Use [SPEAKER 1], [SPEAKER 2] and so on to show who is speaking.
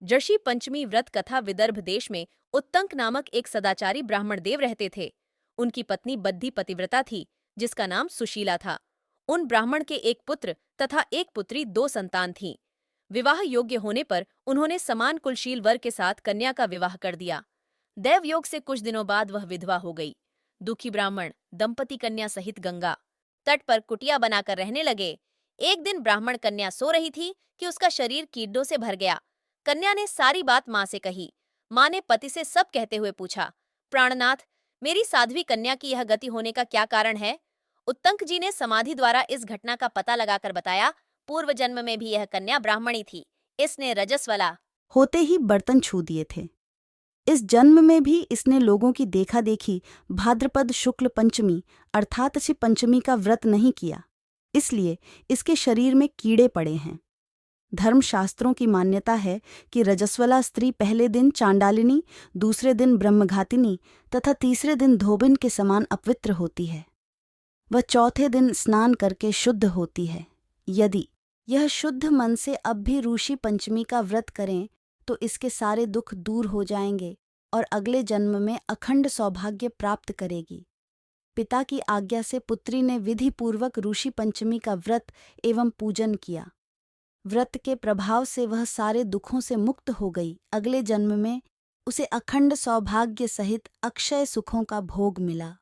[SPEAKER 1] जर्षि पंचमी व्रत कथा विदर्भ देश में उत्तंक नामक एक सदाचारी ब्राह्मण देव रहते थे। उनकी पत्नी बद्धी पतिव्रता थी, जिसका नाम सुशीला था। उन ब्राह्मण के एक पुत्र तथा एक पुत्री, 2 संतान थीं। विवाह योग्य होने पर उन्होंने समान कुलशील वर के साथ कन्या का विवाह कर दिया। दैवयोग से कुछ दिनों बाद वह विधवा हो गई। दुखी ब्राह्मण दंपति कन्या सहित गंगा तट पर कुटिया बनाकर रहने लगे। एक दिन ब्राह्मण कन्या सो रही थी कि उसका शरीर कीड़ों से भर गया। कन्या ने सारी बात माँ से कही। माँ ने पति से सब कहते हुए पूछा, प्राणनाथ, मेरी साध्वी कन्या की यह गति होने का क्या कारण है? उत्तंक जी ने समाधि द्वारा इस घटना का पता लगाकर बताया, पूर्व जन्म में भी यह कन्या ब्राह्मणी थी। इसने रजस्वला
[SPEAKER 2] होते ही बर्तन छू दिए थे। इस जन्म में भी इसने लोगों की देखा देखी भाद्रपद शुक्ल पंचमी अर्थात श्री पंचमी का व्रत नहीं किया, इसलिए इसके शरीर में कीड़े पड़े हैं। धर्मशास्त्रों की मान्यता है कि रजस्वला स्त्री पहले दिन चांडालिनी, दूसरे दिन ब्रह्मघातिनी तथा तीसरे दिन धोबिन के समान अपवित्र होती है। वह चौथे दिन स्नान करके शुद्ध होती है। यदि यह शुद्ध मन से अब भी ऋषि पंचमी का व्रत करें तो इसके सारे दुख दूर हो जाएंगे और अगले जन्म में अखंड सौभाग्य प्राप्त करेगी। पिता की आज्ञा से पुत्री ने विधि पूर्वक ऋषि पंचमी का व्रत एवं पूजन किया। व्रत के प्रभाव से वह सारे दुखों से मुक्त हो गई। अगले जन्म में उसे अखंड सौभाग्य सहित अक्षय सुखों का भोग मिला।